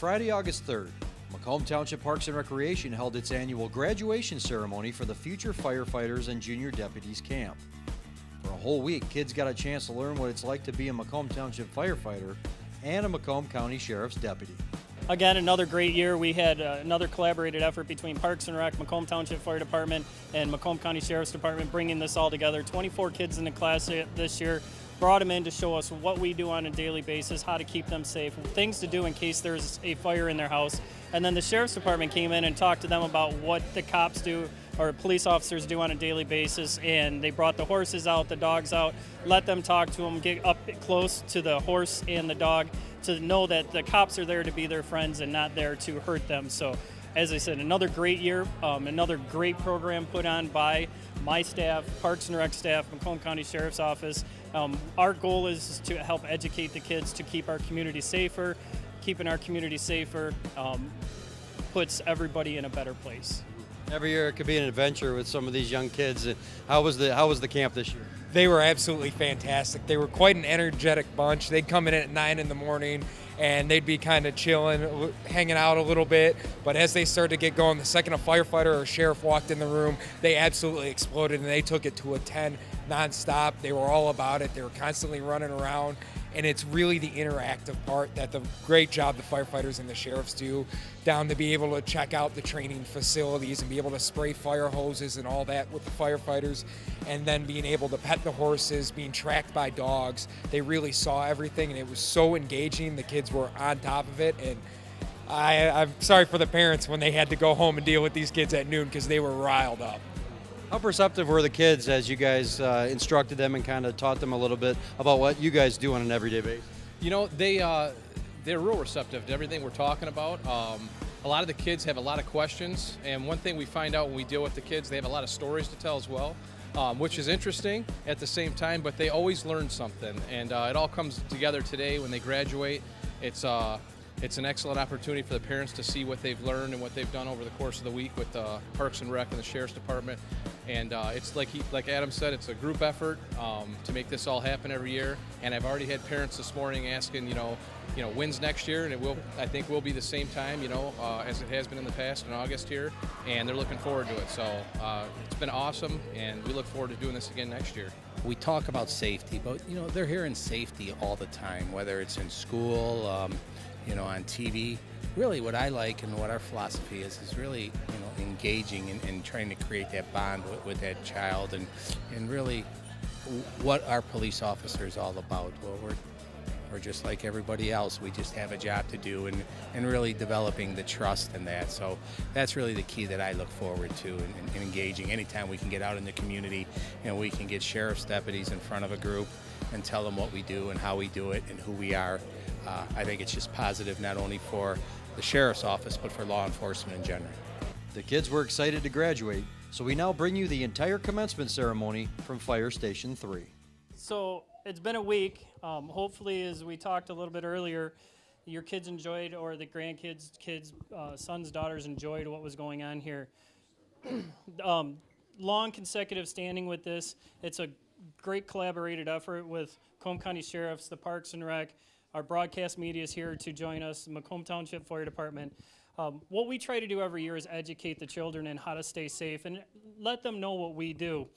Friday, August 3rd, Macomb Township Parks and Recreation held its annual graduation ceremony for the future Firefighters and Junior Deputies camp. For a whole week, kids got a chance to learn what it's like to be a Macomb Township firefighter and a Macomb County Sheriff's deputy. Again, another great year. We had another collaborated effort between Parks and Rec, Macomb Township Fire Department, and Macomb County Sheriff's Department, bringing this all together. 24 kids in the class this year. Brought them in to show us what we do on a daily basis, how to keep them safe, things to do in case there's a fire in their house. And then the Sheriff's Department came in and talked to them about what the cops do or police officers do on a daily basis. And they brought the horses out, the dogs out, let them talk to them, get up close to the horse and the dog to know that the cops are there to be their friends and not there to hurt them. So, as I said, another great year, another great program put on by my staff, Parks and Rec staff, Macomb County Sheriff's Office. Our goal is to help educate the kids to keep our community safer. Keeping our community safer puts everybody in a better place. Every year it could be an adventure with some of these young kids. How was the camp this year? They were absolutely fantastic. They were quite an energetic bunch. They'd come in at 9 in the morning and they'd be kind of chilling, hanging out a little bit. But as they started to get going, the second a firefighter or a sheriff walked in the room, they absolutely exploded and they took it to a 10 nonstop. They were all about it. They were constantly running around. And it's really the interactive part that the great job the firefighters and the sheriffs do, down to be able to check out the training facilities and be able to spray fire hoses and all that with the firefighters, and then being able to pet the horses, being tracked by dogs. They really saw everything, and it was so engaging. The kids were on top of it, and I'm sorry for the parents when they had to go home and deal with these kids at noon because they were riled up. How perceptive were the kids as you guys instructed them and kind of taught them a little bit about what you guys do on an everyday basis? You know, they're real receptive to everything we're talking about. A lot of the kids have a lot of questions, and one thing we find out when we deal with the kids, they have a lot of stories to tell as well, which is interesting at the same time, but they always learn something, and it all comes together today when they graduate. It's an excellent opportunity for the parents to see what they've learned and what they've done over the course of the week with Parks and Rec and the Sheriff's Department. And it's like Adam said, it's a group effort to make this all happen every year. And I've already had parents this morning asking, when's next year? And I think will be the same time, as it has been in the past in August here. And they're looking forward to it. So it's been awesome, and we look forward to doing this again next year. We talk about safety, but they're hearing safety all the time, whether it's in school, on TV. Really what I like and what our philosophy is really, engaging and trying to create that bond with that child and really what our police officer is all about. Well, we're just like everybody else. We just have a job to do and really developing the trust in that. So that's really the key that I look forward to in engaging. Anytime we can get out in the community, we can get sheriff's deputies in front of a group and tell them what we do and how we do it and who we are. I think it's just positive not only for the sheriff's office but for law enforcement in general. The kids were excited to graduate, so we now bring you the entire commencement ceremony from Fire Station 3. So it's been a week. Hopefully, as we talked a little bit earlier, your kids enjoyed, or the grandkids, sons, daughters enjoyed what was going on here. Long consecutive standing with this. It's a great collaborated effort with Macomb County Sheriffs, the Parks and Rec. Our broadcast media is here to join us, Macomb Township Fire Department. What we try to do every year is educate the children in how to stay safe and let them know what we do.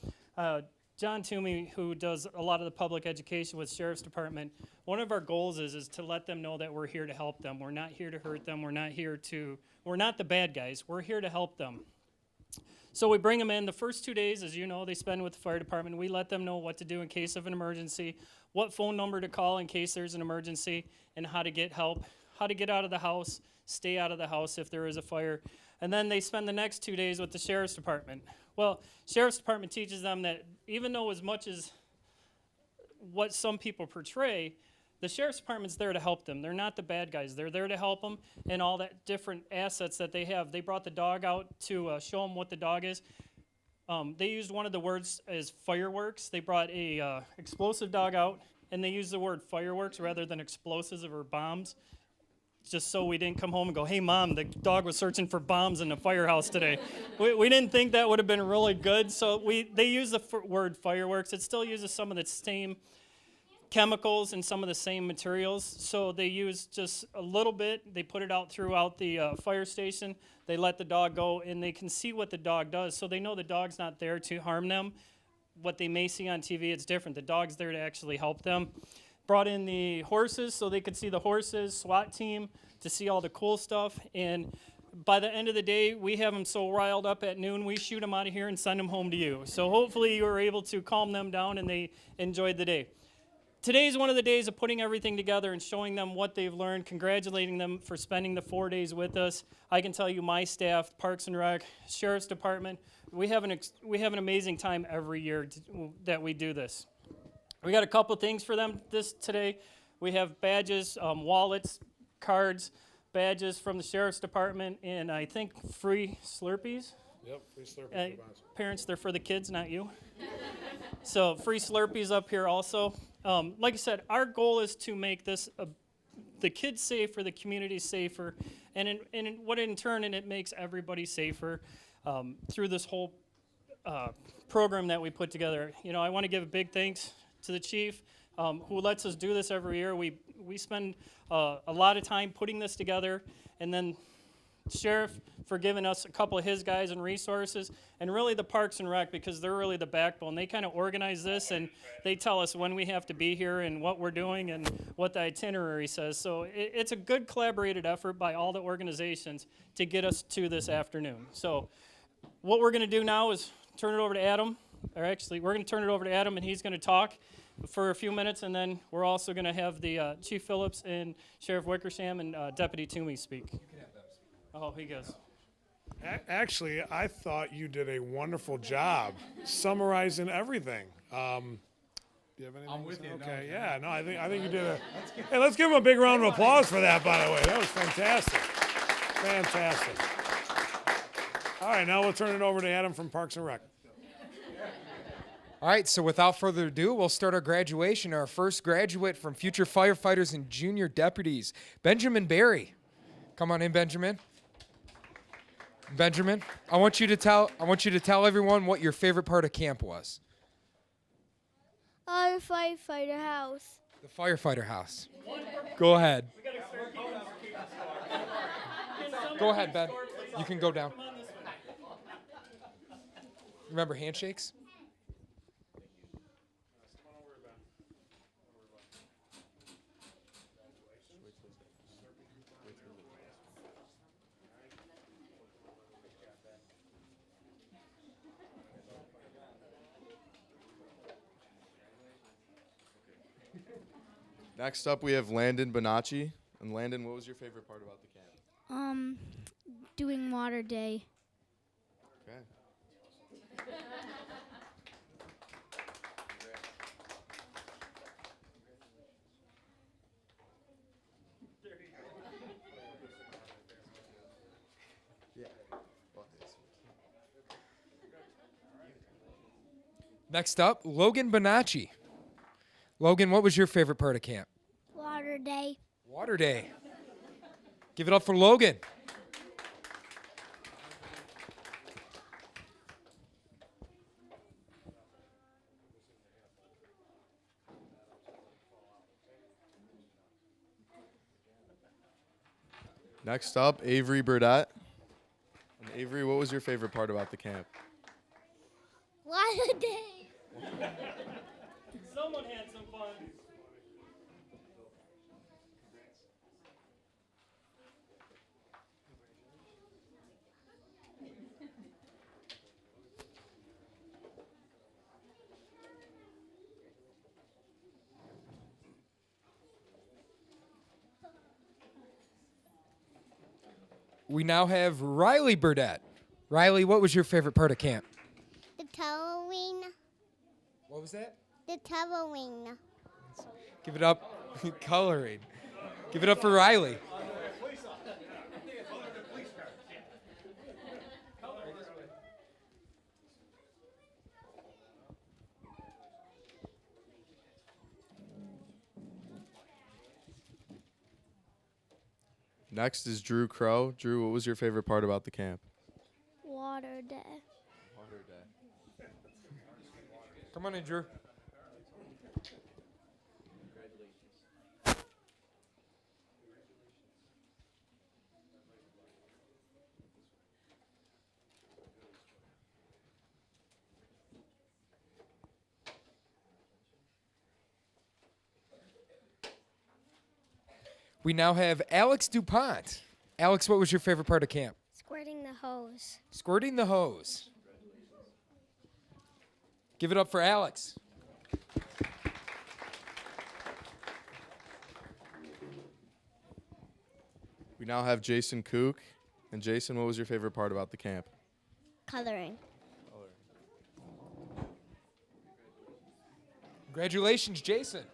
John Toomey, who does a lot of the public education with Sheriff's Department, one of our goals is to let them know that we're here to help them. We're not here to hurt them. We're not the bad guys. We're here to help them. So we bring them in. The first 2 days, as you know, they spend with the fire department. We let them know what to do in case of an emergency, what phone number to call in case there's an emergency, and how to get help, how to get out of the house, stay out of the house if there is a fire. And then they spend the next 2 days with the Sheriff's Department. Well, Sheriff's Department teaches them that even though as much as what some people portray, the Sheriff's Department's there to help them. They're not the bad guys. They're there to help them and all that different assets that they have. They brought the dog out to show them what the dog is. They used one of the words as fireworks. They brought a explosive dog out, and they used the word fireworks rather than explosives or bombs, just so we didn't come home and go, hey, Mom, the dog was searching for bombs in the firehouse today. We didn't think that would have been really good, so they used the word fireworks. It still uses some of the same chemicals and some of the same materials. So they use just a little bit. They put it out throughout the fire station. They let the dog go, and they can see what the dog does. So they know the dog's not there to harm them. What they may see on TV, it's different. The dog's there to actually help them. Brought in the horses so they could see the horses, SWAT team, to see all the cool stuff. And by the end of the day, we have them so riled up at noon, we shoot them out of here and send them home to you. So hopefully you were able to calm them down and they enjoyed the day. Today's one of the days of putting everything together and showing them what they've learned, congratulating them for spending the 4 days with us. I can tell you my staff, Parks and Rec, Sheriff's Department, we have an amazing time every year that we do this. We got a couple things for them today. We have badges, wallets, cards, badges from the Sheriff's Department, and I think free Slurpees. Yep, free Slurpee. Parents, they're for the kids, not you. So free Slurpees up here also. Like I said, our goal is to make this the kids safer, the community safer, and in turn it makes everybody safer through this whole program that we put together. You know, I want to give a big thanks to the chief who lets us do this every year. We spend a lot of time putting this together, and then Sheriff for giving us a couple of his guys and resources, and really the Parks and Rec, because they're really the backbone. They kind of organize this, and they tell us when we have to be here and what we're doing and what the itinerary says. So it's a good collaborated effort by all the organizations to get us to this afternoon. So what we're going to do now is turn it over to Adam, or actually we're going to turn it over to Adam, and he's going to talk for a few minutes, and then we're also going to have the Chief Phillips and Sheriff Wickersham and Deputy Toomey speak. Oh, he goes. Actually, I thought you did a wonderful job summarizing everything. Do you have anything? I'm with you. Okay, yeah, no, I think you did a. Hey, let's give him a big round of applause for that. By the way, that was fantastic. Fantastic. All right, now we'll turn it over to Adam from Parks and Rec. All right, so without further ado, we'll start our graduation. Our first graduate from future firefighters and junior deputies, Benjamin Barry. Come on in, Benjamin. Benjamin, I want you to tell everyone what your favorite part of camp was. Our firefighter house. The firefighter house. Go ahead. Go ahead, Ben. You can go down. Remember handshakes? Next up, we have Landon Bonacci. And Landon, what was your favorite part about the camp? Doing water day. Okay. Next up, Logan Bonacci. Logan, what was your favorite part of camp? Water day. Water day. Give it up for Logan. Next up, Avery Burdett. And Avery, what was your favorite part about the camp? Water day. Someone had some fun. We now have Riley Burdett. Riley, what was your favorite part of camp? The towering. What was that? The towering. Give it up. Coloring. Give it up for Riley. Next is Drew Crow. Drew, what was your favorite part about the camp? Water day. Water day. Come on in, Drew. We now have Alex DuPont. Alex, what was your favorite part of camp? Squirting the hose. Squirting the hose. Give it up for Alex. We now have Jason Kook. And Jason, what was your favorite part about the camp? Coloring. Congratulations, Jason.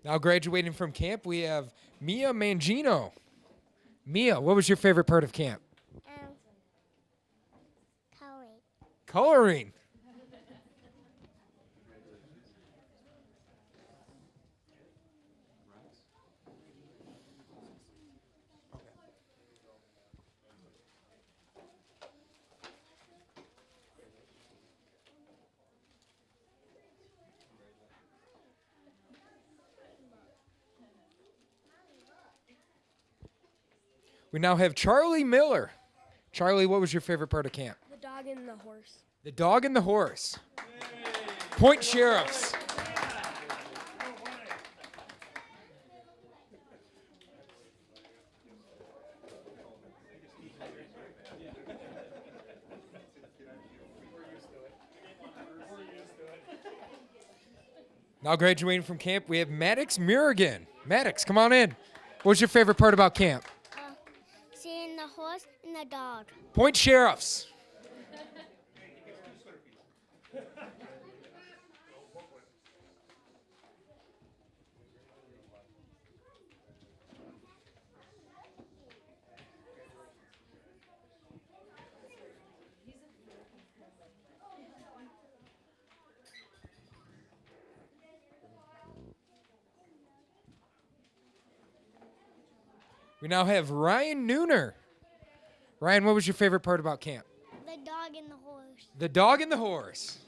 Now graduating from camp, we have Mia Mangino. Mia, what was your favorite part of camp? Coloring. Coloring. We now have Charlie Miller. Charlie, what was your favorite part of camp? The dog and the horse. The dog and the horse. Point Sheriffs. Now graduating from camp, we have Maddox Murigan. Maddox, come on in. What was your favorite part about camp? Seeing the horse and the dog. Point Sheriffs. We now have Ryan Nooner. Ryan, what was your favorite part about camp? The dog and the horse. The dog and the horse.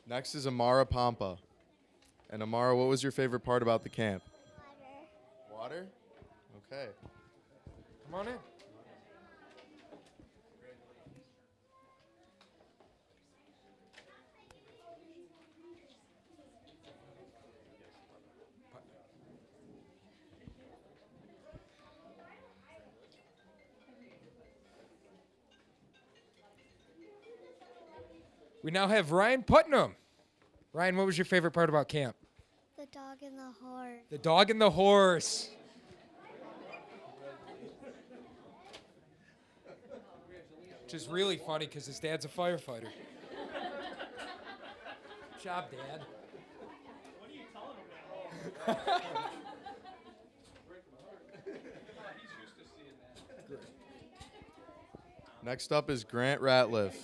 Next is Amara Pampa. And Amara, what was your favorite part about the camp? Water? Okay. Come on in. We now have Ryan Putnam. Ryan, what was your favorite part about camp? The dog and the horse. The dog and the horse. Which is really funny because his dad's a firefighter. Good job, Dad. What are you telling him now? Next up is Grant Ratliff.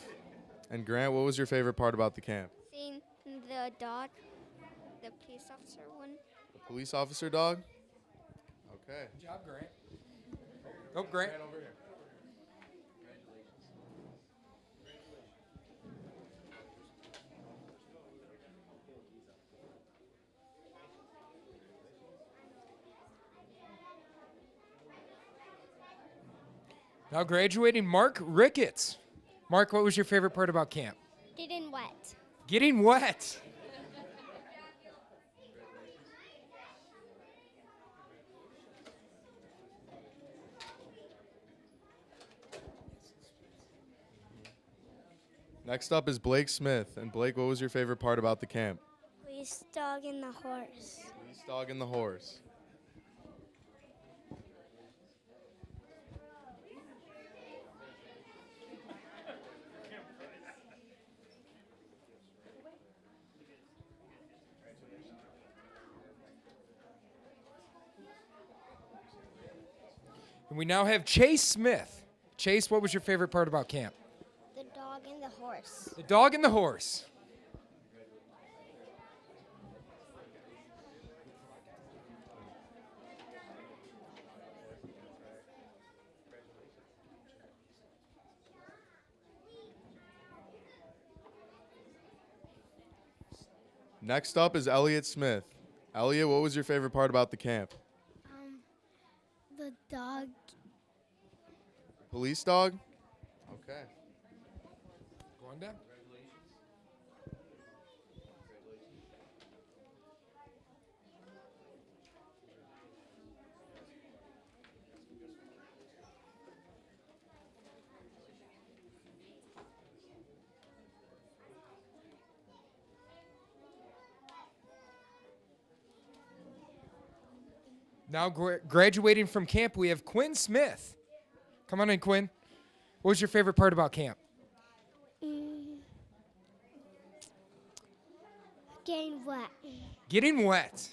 And Grant, what was your favorite part about the camp? Seeing the dog, the police officer one. The police officer dog? Okay. Good job, Grant. Oh, Grant. over here. Now graduating Mark Ricketts. Mark, what was your favorite part about camp? Getting wet. Getting wet. Next up is Blake Smith. And Blake, what was your favorite part about the camp? Police dog and the horse. Police dog and the horse. And we now have Chase Smith. Chase, what was your favorite part about camp? The dog and the horse. The dog and the horse. Next up is Elliot Smith. Elliot, what was your favorite part about the camp? The dog. Police dog? Okay. Go on down. Now graduating from camp, we have Quinn Smith. Come on in, Quinn. What was your favorite part about camp? Getting wet. Getting wet.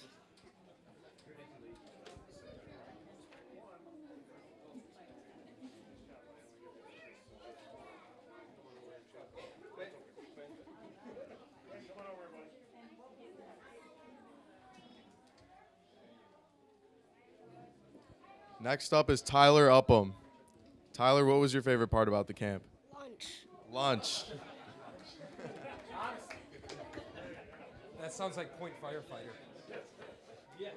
Next up is Tyler Upham. Tyler, what was your favorite part about the camp? Lunch. That sounds like Point Firefighter. Yeah.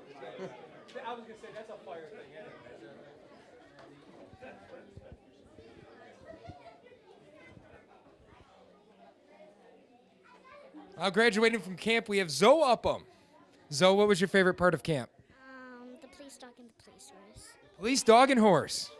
I was going to say, that's a fire thing. Now graduating from camp, we have Zoe Upham. Zoe, what was your favorite part of camp? The police dog and the police horse. Police dog and horse.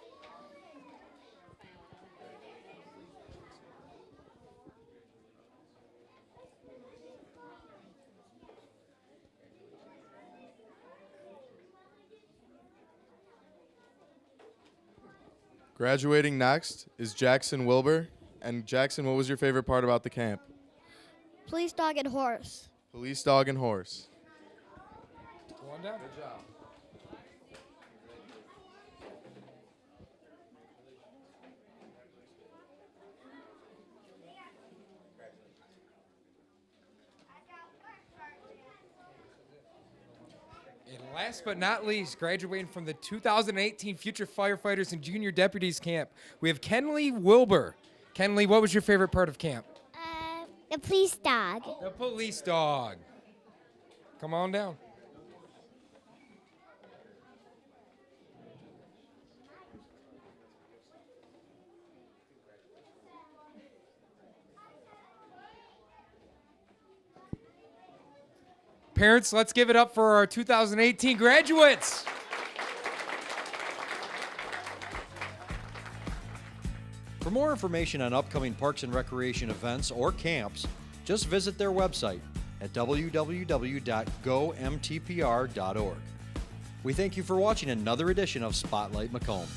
Graduating next is Jackson Wilbur. And Jackson, what was your favorite part about the camp? Police dog and horse. Police dog and horse. Go on down. Good job. And last but not least, graduating from the 2018 Future Firefighters and Junior Deputies Camp, we have Kenley Wilbur. Kenley, what was your favorite part of camp? The police dog. The police dog. Come on down. Parents, let's give it up for our 2018 graduates. For more information on upcoming Parks and Recreation events or camps, just visit their website at www.gomtpr.org. We thank you for watching another edition of Spotlight Macomb.